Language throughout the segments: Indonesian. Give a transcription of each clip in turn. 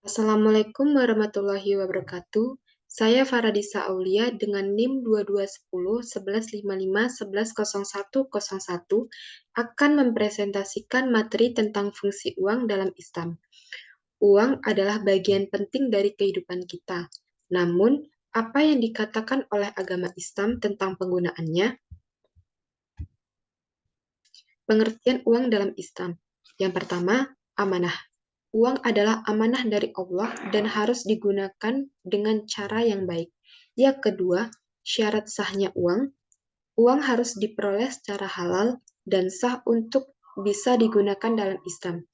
Assalamualaikum warahmatullahi wabarakatuh. Saya Faradisa Aulia dengan NIM 2210 1155 110101 akan mempresentasikan materi tentang fungsi uang dalam Islam. Uang adalah bagian penting dari kehidupan kita. Namun, apa yang dikatakan oleh agama Islam tentang penggunaannya? Pengertian uang dalam Islam. Yang pertama, amanah. Uang adalah amanah dari Allah dan harus digunakan dengan cara yang baik. Yang kedua, syarat sahnya uang. Uang harus diperoleh secara halal dan sah untuk bisa digunakan dalam Islam.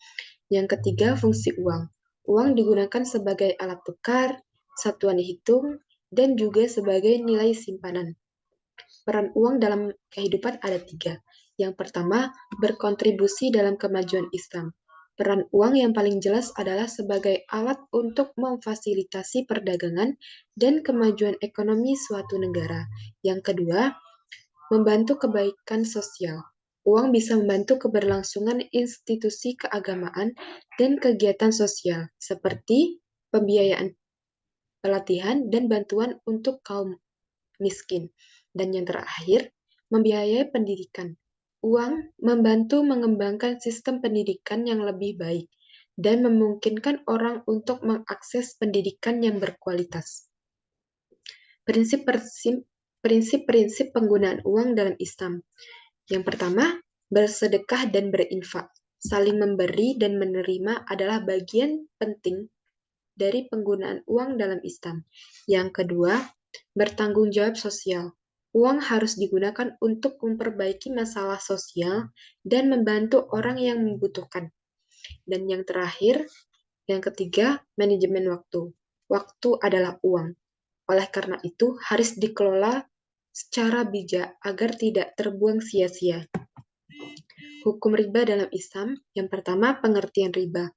Yang ketiga, fungsi uang. Uang digunakan sebagai alat tukar, satuan hitung, dan juga sebagai nilai simpanan. Peran uang dalam kehidupan ada tiga. Yang pertama, berkontribusi dalam kemajuan Islam. Peran uang yang paling jelas adalah sebagai alat untuk memfasilitasi perdagangan dan kemajuan ekonomi suatu negara. Yang kedua, membantu kebaikan sosial. Uang bisa membantu keberlangsungan institusi keagamaan dan kegiatan sosial, seperti pembiayaan pelatihan dan bantuan untuk kaum miskin. Dan yang terakhir, membiayai pendidikan. Uang membantu mengembangkan sistem pendidikan yang lebih baik dan memungkinkan orang untuk mengakses pendidikan yang berkualitas. Prinsip-prinsip penggunaan uang dalam Islam. Yang pertama, bersedekah dan berinfak. Saling memberi dan menerima adalah bagian penting dari penggunaan uang dalam Islam. Yang kedua, bertanggung jawab sosial. Uang harus digunakan untuk memperbaiki masalah sosial dan membantu orang yang membutuhkan. Dan yang terakhir, yang ketiga, manajemen waktu. Waktu adalah uang. Oleh karena itu, harus dikelola secara bijak agar tidak terbuang sia-sia. Hukum riba dalam Islam, yang pertama, pengertian riba.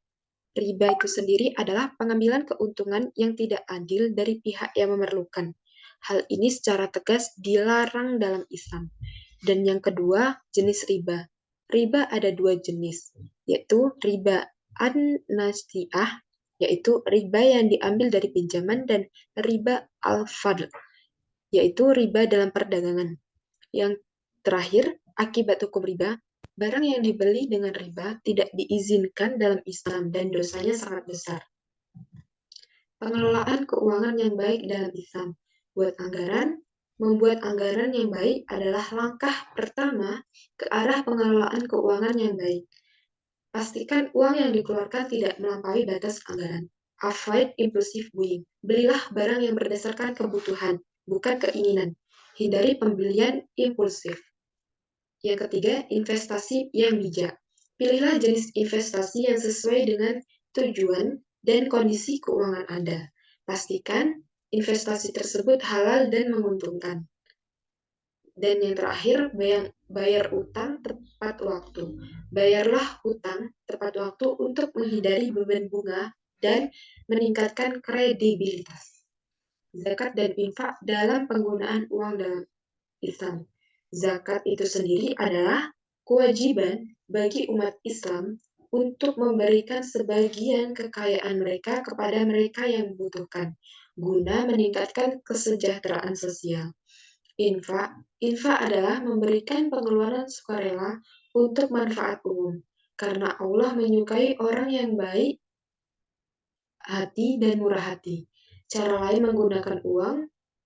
Riba itu sendiri adalah pengambilan keuntungan yang tidak adil dari pihak yang memerlukan. Hal ini secara tegas dilarang dalam Islam. Dan yang kedua, jenis riba. Riba ada dua jenis, yaitu riba an-nasi'ah, yaitu riba yang diambil dari pinjaman, dan riba al-fadl, yaitu riba dalam perdagangan. Yang terakhir, akibat hukum riba, barang yang dibeli dengan riba tidak diizinkan dalam Islam dan dosanya sangat besar. Pengelolaan keuangan yang baik dalam Islam. Membuat anggaran yang baik adalah langkah pertama ke arah pengelolaan keuangan yang baik. Pastikan uang yang dikeluarkan tidak melampaui batas anggaran. Avoid impulsive buying. Belilah barang yang berdasarkan kebutuhan, bukan keinginan. Hindari pembelian impulsif. Yang ketiga, investasi yang bijak. Pilihlah jenis investasi yang sesuai dengan tujuan dan kondisi keuangan Anda. Pastikan investasi tersebut halal dan menguntungkan. Dan yang terakhir, bayar utang tepat waktu. Bayarlah hutang tepat waktu untuk menghindari beban bunga dan meningkatkan kredibilitas. Zakat dan infak dalam penggunaan uang dalam Islam. Zakat itu sendiri adalah kewajiban bagi umat Islam untuk memberikan sebagian kekayaan mereka kepada mereka yang membutuhkan, guna meningkatkan kesejahteraan sosial. Infak adalah memberikan pengeluaran sukarela untuk manfaat umum, karena Allah menyukai orang yang baik hati dan murah hati. Cara lain menggunakan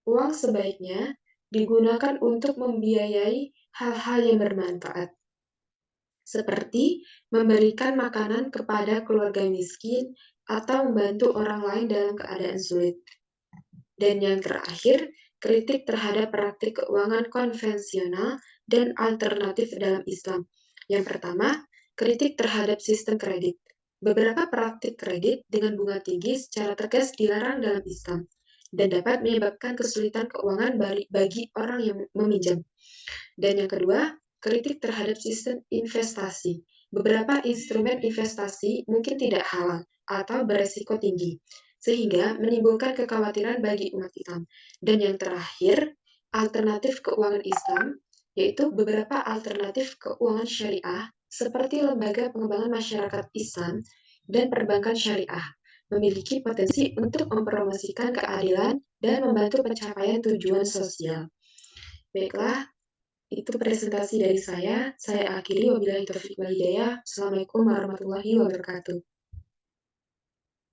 uang sebaiknya digunakan untuk membiayai hal-hal yang bermanfaat, seperti memberikan makanan kepada keluarga miskin atau membantu orang lain dalam keadaan sulit. Dan yang terakhir, kritik terhadap praktik keuangan konvensional dan alternatif dalam Islam. Yang pertama, kritik terhadap sistem kredit. Beberapa praktik kredit dengan bunga tinggi secara tegas dilarang dalam Islam dan dapat menyebabkan kesulitan keuangan bagi orang yang meminjam. Dan yang kedua, kritik terhadap sistem investasi. Beberapa instrumen investasi mungkin tidak halal atau beresiko tinggi, sehingga menimbulkan kekhawatiran bagi umat Islam. Dan yang terakhir, alternatif keuangan Islam, yaitu beberapa alternatif keuangan syariah, seperti lembaga pengembangan masyarakat Islam dan perbankan syariah. memiliki potensi untuk mempromosikan keadilan dan membantu pencapaian tujuan sosial. Baiklah, itu presentasi dari saya. Saya akhiri, wabillahi taufiq wal hidayah. Assalamualaikum warahmatullahi wabarakatuh.